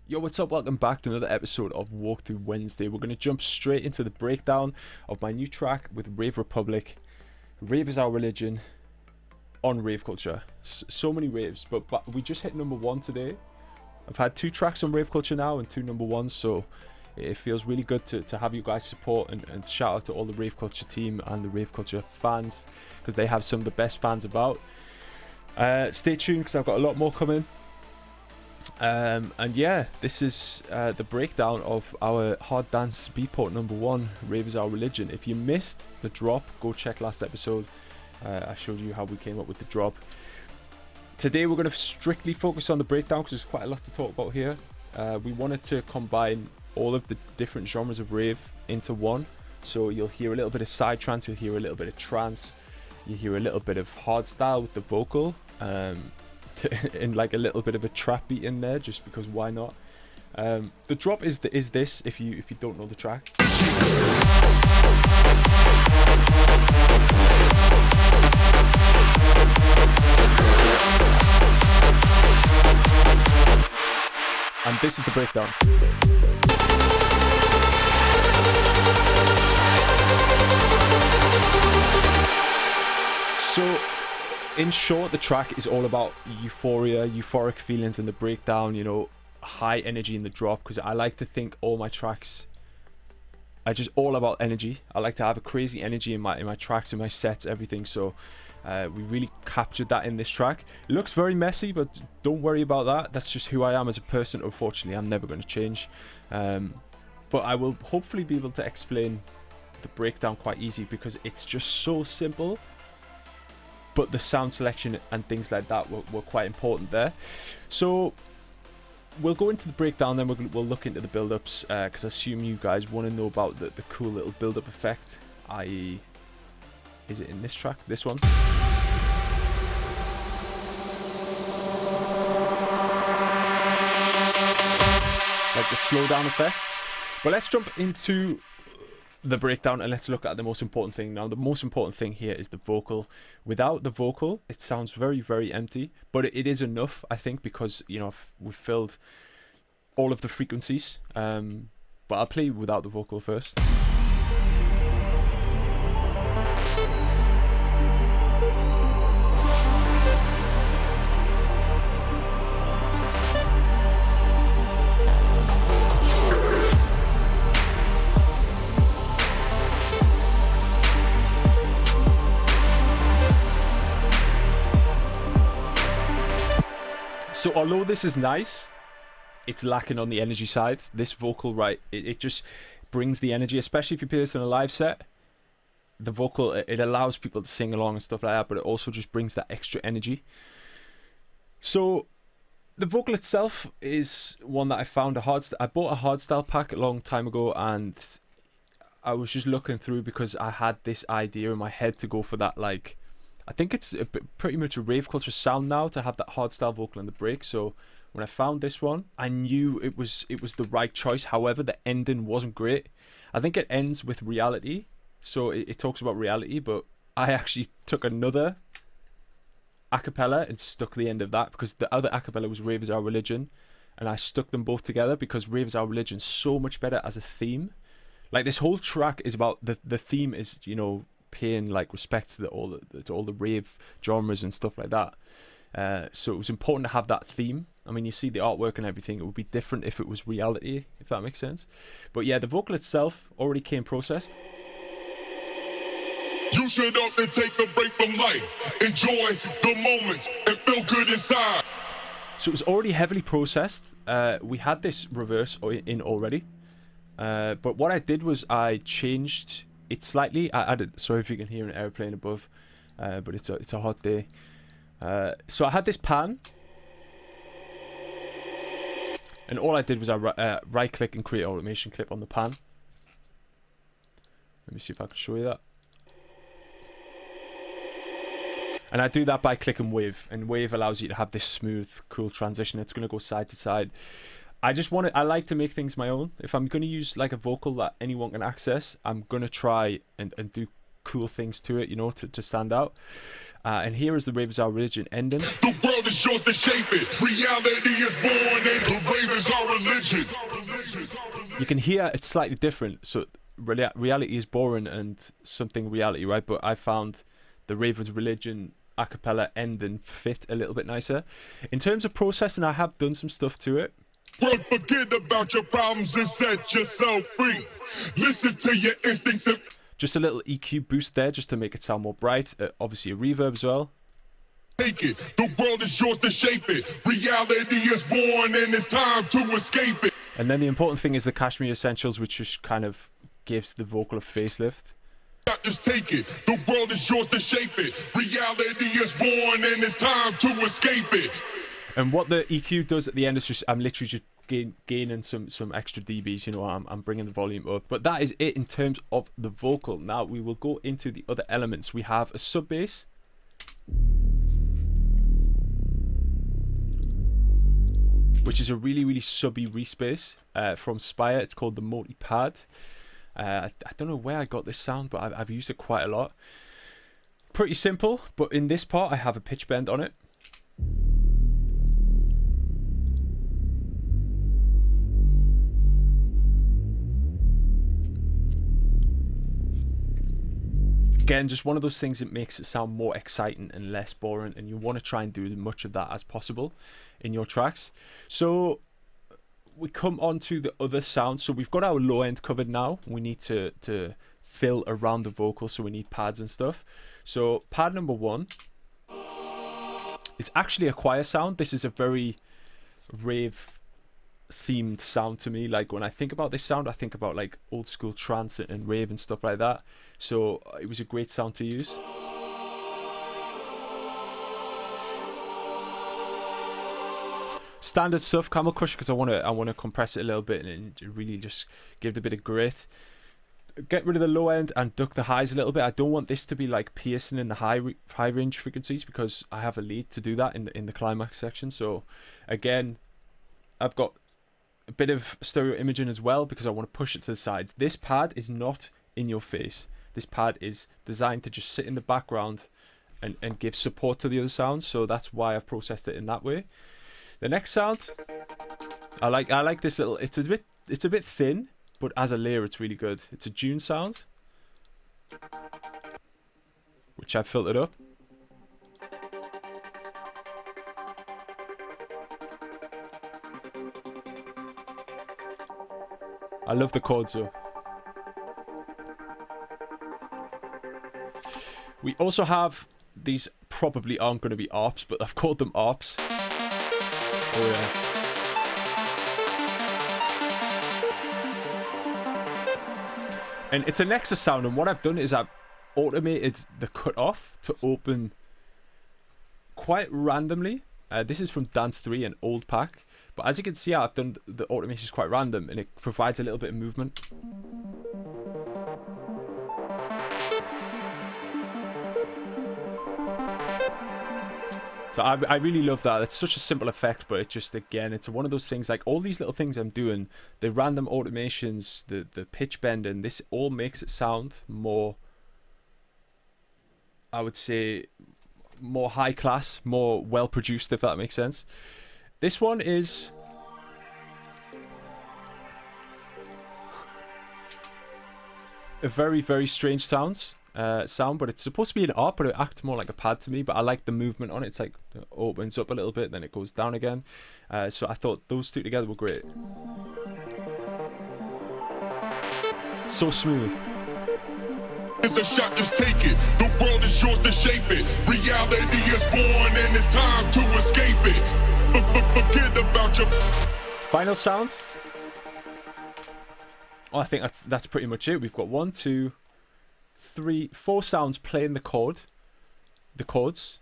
Yo, what's up? Welcome back to another episode of Walkthrough Wednesday. We're going to jump straight into the breakdown of my new track with Rave Republic. Rave is our religion on rave culture. So many raves, but we just hit number one today. I've had two tracks on rave culture now and two number ones, so it feels really good to have you guys support and shout out to all the rave culture team and the rave culture fans, because they have some of the best fans about. Stay tuned because I've got a lot more coming. And yeah, this is the breakdown of our hard dance beatport number one, Rave is Our Religion. If you missed the drop, go check last episode. I showed you how we came up with the drop. Today we're going to strictly focus on the breakdown because there's quite a lot to talk about here. We wanted to combine all of the different genres of rave into one. So you'll hear a little bit of side trance, you'll hear a little bit of trance, you hear a little bit of hardstyle with the vocal. And like a little bit of a trap beat in there, just because why not? The drop is this if you don't know the track. And this is the breakdown. So in short, the track is all about euphoria, euphoric feelings in the breakdown, you know, high energy in the drop, because I like to think all my tracks are just all about energy. I like to have a crazy energy in my tracks, in my sets, everything. So we really captured that in this track. It looks very messy, but don't worry about that. That's just who I am as a person. Unfortunately, I'm never going to change. But I will hopefully be able to explain the breakdown quite easy, because it's just so simple. But the sound selection and things like that were quite important there. So we'll go into the breakdown, then we'll look into the build-ups, because I assume you guys want to know about the cool little build-up effect, i.e. is it in this track? This one? Like the slowdown effect. But let's jump into the breakdown and let's look at the most important thing. Now, the most important thing here is the vocal. Without the vocal, it sounds very, very empty, but it is enough, I think, because, you know, we've filled all of the frequencies. But I'll play without the vocal first. So although this is nice, it's lacking on the energy side. This vocal, right, it just brings the energy, especially if you play this in a live set. The vocal, it allows people to sing along and stuff like that, but it also just brings that extra energy. So the vocal itself is one that I found I bought a hardstyle pack a long time ago, and I was just looking through because I had this idea in my head to go for that, like, I think it's pretty much a rave culture sound now to have that hardstyle vocal in the break. So when I found this one, I knew it was the right choice. However, the ending wasn't great. I think it ends with reality, so it talks about reality, but I actually took another acapella and stuck the end of that, because the other acapella was Rave is Our Religion, and I stuck them both together because Rave is Our Religion is so much better as a theme. Like, this whole track is about the theme is, you know, paying like respect to all the rave genres and stuff like that. So it was important to have that theme. I mean, you see the artwork and everything. It would be different if it was reality, if that makes sense. But yeah, the vocal itself already came processed. You should often take a break from life, enjoy the moments, and feel good inside. So it was already heavily processed. We had this reverse in already. But what I did was I changed it slightly. I added, sorry if you can hear an airplane above, but it's a hot day. So I had this pan, and all I did was I right click and create automation clip on the pan. Let me see if I can show you that. And I do that by clicking wave, and wave allows you to have this smooth, cool transition. It's going to go side to side. I like to make things my own. If I'm going to use like a vocal that anyone can access, I'm going to try and do cool things to it, you know, to stand out. And here is the Rave is Our Religion ending. The world is yours to shape it. Reality is born and the rave is our religion. You can hear it's slightly different. So reality is boring and something reality, right? But I found the Rave is Religion a cappella ending fit a little bit nicer. In terms of processing, I have done some stuff to it. Well, forget about your problems and set yourself free. Listen to your instincts and just a little EQ boost there just to make it sound more bright. Obviously a reverb as well. take it. The world is yours to shape it. Reality is born and it's time to escape it. And then the important thing is the Kashmir Essentials, which just kind of gives the vocal a facelift. Just take it. The world is yours to shape it. Reality is born and it's time to escape it. And what the EQ does at the end is just, I'm literally just gaining some extra dBs, you know, I'm bringing the volume up. But that is it in terms of the vocal. Now we will go into the other elements. We have a sub bass, which is a really, really subby reese bass from Spire. It's called the Multi-Pad. I don't know where I got this sound, but I've used it quite a lot. Pretty simple, but in this part I have a pitch bend on it. Again, just one of those things that makes it sound more exciting and less boring, and you want to try and do as much of that as possible in your tracks. So we come on to the other sounds. So we've got our low end covered now. We need to fill around the vocal, so we need pads and stuff. So pad number 1 is actually a choir sound. This is a very rave themed sound to me. Like when I think about this sound, I think about like old school trance and rave and stuff like that. So it was a great sound to use. Standard stuff, Camel Crusher, because I want to compress it a little bit and really just give it a bit of grit. Get rid of the low end and duck the highs a little bit. I don't want this to be like piercing in the high range frequencies, because I have a lead to do that in the climax section. So again, I've got a bit of stereo imaging as well, because I want to push it to the sides. This pad is not in your face. This pad is designed to just sit in the background and give support to the other sounds. So that's why I've processed it in that way. The next sound, I like this little. It's a bit thin, but as a layer, it's really good. It's a June sound, which I've filtered up. I love the chords though. We also have, these probably aren't going to be ARPs, but I've called them ARPs. Oh yeah. And it's a Nexus sound, and what I've done is I've automated the cutoff to open quite randomly. This is from Dance 3 and Old Pack. But as you can see, I've done the automation is quite random, and it provides a little bit of movement. So I really love that. It's such a simple effect, but it just, again, it's one of those things, like all these little things I'm doing, the random automations, the pitch bend, and this all makes it sound more, I would say, more high class, more well produced, if that makes sense. This one is a very, very strange sound, but it's supposed to be an ARP, but it acts more like a pad to me. But I like the movement on it. It's like it opens up a little bit, then it goes down again. So I thought those two together were great. So smooth. It's a shot, just take it. The world is yours to shape it. Reality is born and it's time to escape it. Forget about your final sound. Oh, I think that's pretty much it. We've got 1, 2, 3, 4 sounds playing the chords,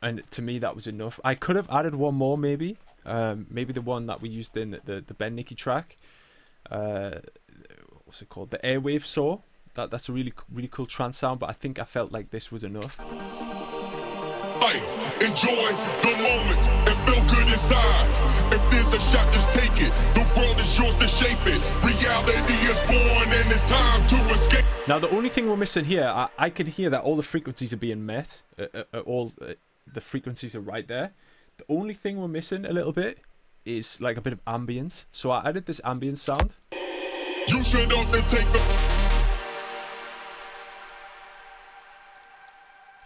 and to me that was enough. I could have added one more, maybe the one that we used in the Ben Nicky track. What's it called? The Airwave Saw. That's a really cool trance sound, but I think I felt like this was enough. Life, enjoy the moments and feel good inside. If there's a shot, just take it. The world is yours to shape it. Reality is born and it's time to escape. Now, the only thing we're missing here, I can hear that all the frequencies are being met. The frequencies are right there. The only thing we're missing a little bit is like a bit of ambience. So I added this ambience sound. You should only take the...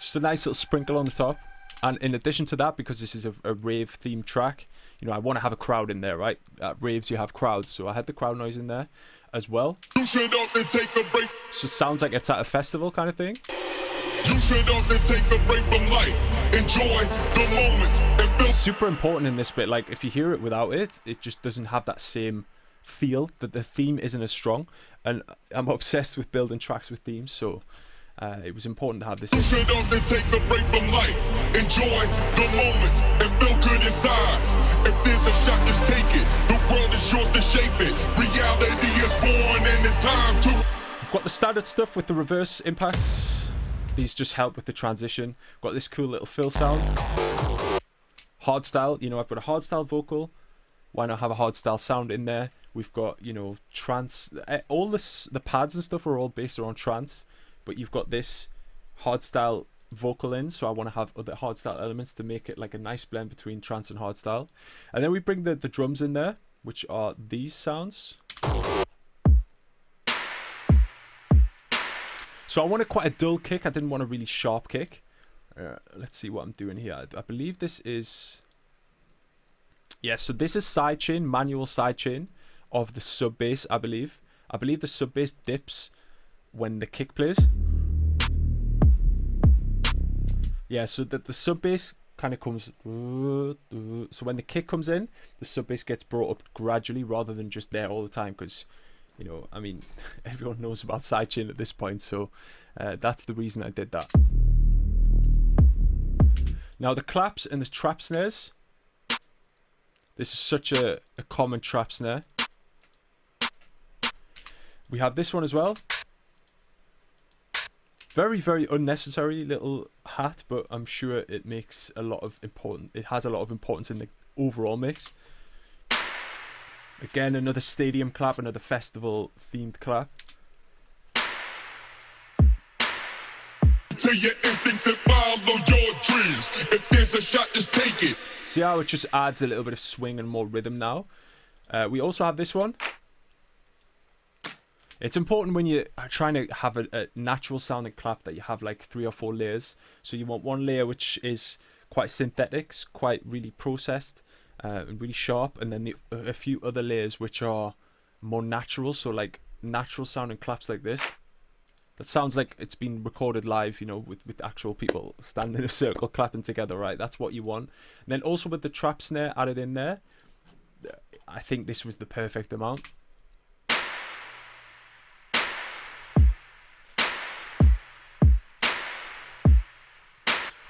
Just a nice little sprinkle on the top. And in addition to that, because this is a rave themed track, you know, I want to have a crowd in there, right? At raves, you have crowds. So I had the crowd noise in there as well. You should only take a break. So it sounds like it's at a festival kind of thing. You should only take a break from life. Enjoy the moments. And feel super important in this bit. Like, if you hear it without it, it just doesn't have that same feel. That the theme isn't as strong. And I'm obsessed with building tracks with themes, so it was important to have this. You should only take a break from life. Enjoy the moments and feel good inside. If there's a shot, just take it. The world is yours to shape it. Reality is born and it's time to... We've got the standard stuff with the reverse impacts. These just help with the transition. Got this cool little fill sound. Hardstyle, you know, I've got a hardstyle vocal. Why not have a hardstyle sound in there? We've got, you know, trance. All this, the pads and stuff are all based around trance. But you've got this hardstyle vocal in, so I want to have other hardstyle elements to make it like a nice blend between trance and hardstyle. And then we bring the drums in there, which are these sounds. So I wanted quite a dull kick. I didn't want a really sharp kick. Let's see what I'm doing here. I believe this is... Yeah, so this is sidechain, manual sidechain of the sub bass, I believe. I believe the sub bass dips when the kick plays. Yeah, so that the sub bass kind of comes... So when the kick comes in, the sub bass gets brought up gradually rather than just there all the time, because... You know, I mean, everyone knows about sidechain at this point, so that's the reason I did that. Now, the claps and the trap snares. This is such a common trap snare. We have this one as well. Very, very unnecessary little hat, but I'm sure it makes a lot of it has a lot of importance in the overall mix. Again, another stadium clap, another festival themed clap. To your instincts and follow your dreams. If there's a shot, just take it. See how it just adds a little bit of swing and more rhythm now. We also have this one. It's important when you're trying to have a natural sounding clap that you have like 3 or 4 layers. So you want one layer which is quite synthetic, quite really processed. And really sharp, and then a few other layers which are more natural, so like natural sounding claps like this. That sounds like it's been recorded live, you know, with actual people standing in a circle clapping together, right? That's what you want. And then also with the trap snare added in there, I think this was the perfect amount.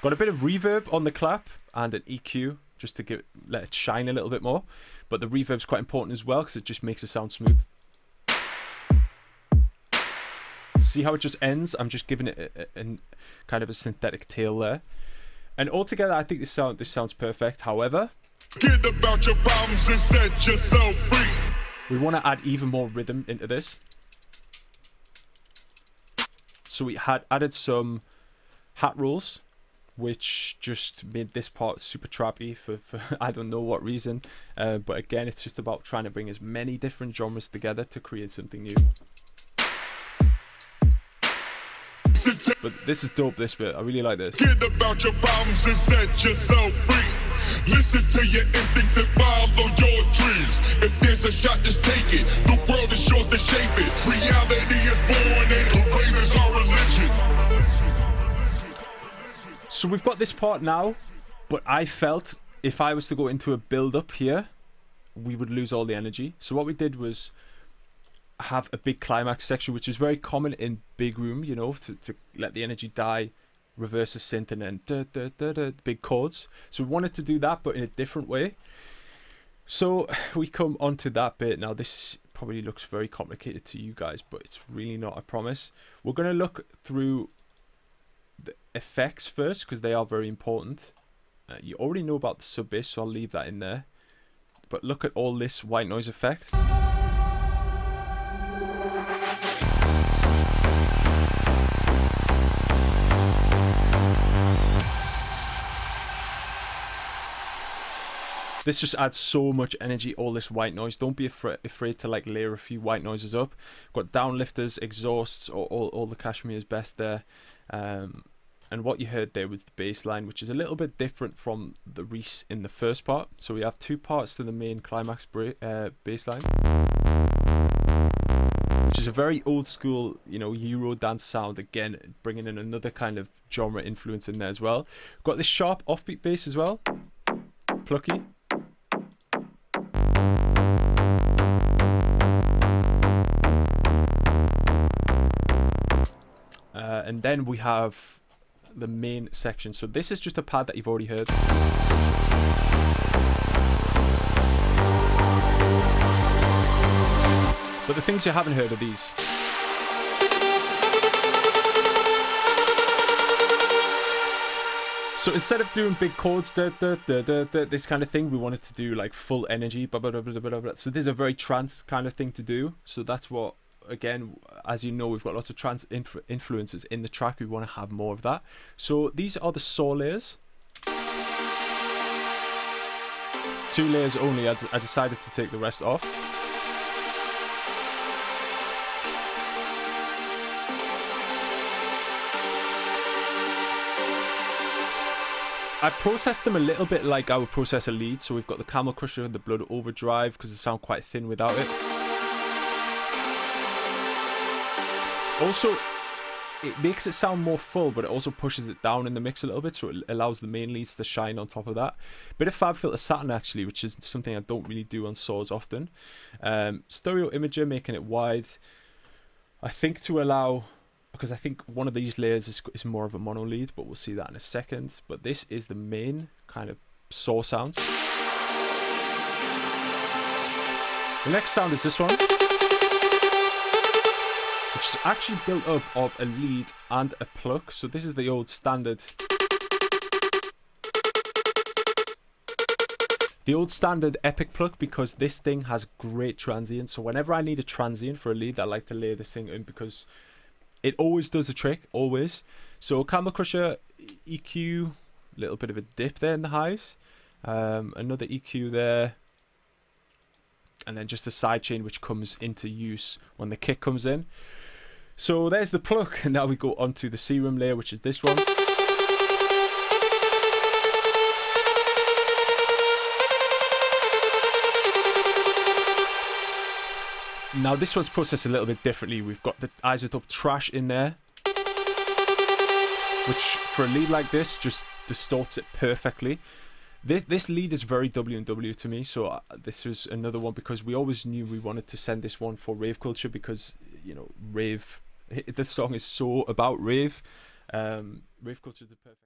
Got a bit of reverb on the clap and an EQ just to let it shine a little bit more. But the reverb's quite important as well because it just makes it sound smooth. See how it just ends? I'm just giving it a kind of a synthetic tail there. And altogether, I think this sounds perfect. However, forget about your problems and set yourself free. We want to add even more rhythm into this. So we had added some hat rolls, which just made this part super trappy for I don't know what reason. But again, it's just about trying to bring as many different genres together to create something new. But this is dope, this bit. I really like this. Forget about your problems and set yourself free. Listen to your instincts and follow your dreams. If there's a shot, just take it. The world is yours to shape it. Reality is born and rave is our religion. So we've got this part now, but I felt if I was to go into a build-up here, we would lose all the energy. So what we did was have a big climax section, which is very common in big room, you know, to let the energy die, reverse a synth, and then big chords. So we wanted to do that, but in a different way. So we come onto that bit. Now this probably looks very complicated to you guys, but it's really not, I promise. We're going to look through the effects first because they are very important. You already know about the sub bass, so I'll leave that in there. But look at all this white noise effect. This just adds so much energy, all this white noise. Don't be afraid to like layer a few white noises up. Got downlifters, exhausts, all the Cashmere is best there. And what you heard there was the bass line, which is a little bit different from the Reese in the first part. So we have two parts to the main Climax bass line, which is a very old school, you know, Euro dance sound. Again, bringing in another kind of genre influence in there as well. Got this sharp offbeat bass as well, plucky. And then we have the main section. So this is just a pad that you've already heard. But the things you haven't heard are these. So instead of doing big chords, this kind of thing, we wanted to do like full energy. So this is a very trance kind of thing to do. So that's what, again, as you know, we've got lots of trance influences in the track. We want to have more of that. So these are the saw layers. 2 layers only. I decided to take the rest off. I processed them a little bit like I would process a lead. So we've got the Camel Crusher and the Blood Overdrive because they sound quite thin without it. Also, it makes it sound more full, but it also pushes it down in the mix a little bit, so it allows the main leads to shine on top of that. Bit of FabFilter Satin actually, which is something I don't really do on saws often. Stereo Imager, making it wide. I think to allow, because I think one of these layers is more of a mono lead, but we'll see that in a second. But this is the main kind of saw sound. The next sound is this one, which is actually built up of a lead and a pluck. So this is the old standard. The old standard Epic pluck, because this thing has great transient. So whenever I need a transient for a lead, I like to layer this thing in because it always does the trick, always. So Camel Crusher, EQ, a little bit of a dip there in the highs. Another EQ there. And then just a sidechain which comes into use when the kick comes in. So there's the pluck, and now we go on to the serum layer, which is this one. Now this one's processed a little bit differently. We've got the isotope trash in there, which for a lead like this just distorts it perfectly. This lead is very W&W to me, so this was another one because we always knew we wanted to send this one for rave culture because, you know, rave, this song is so about rave. Rave culture is the perfect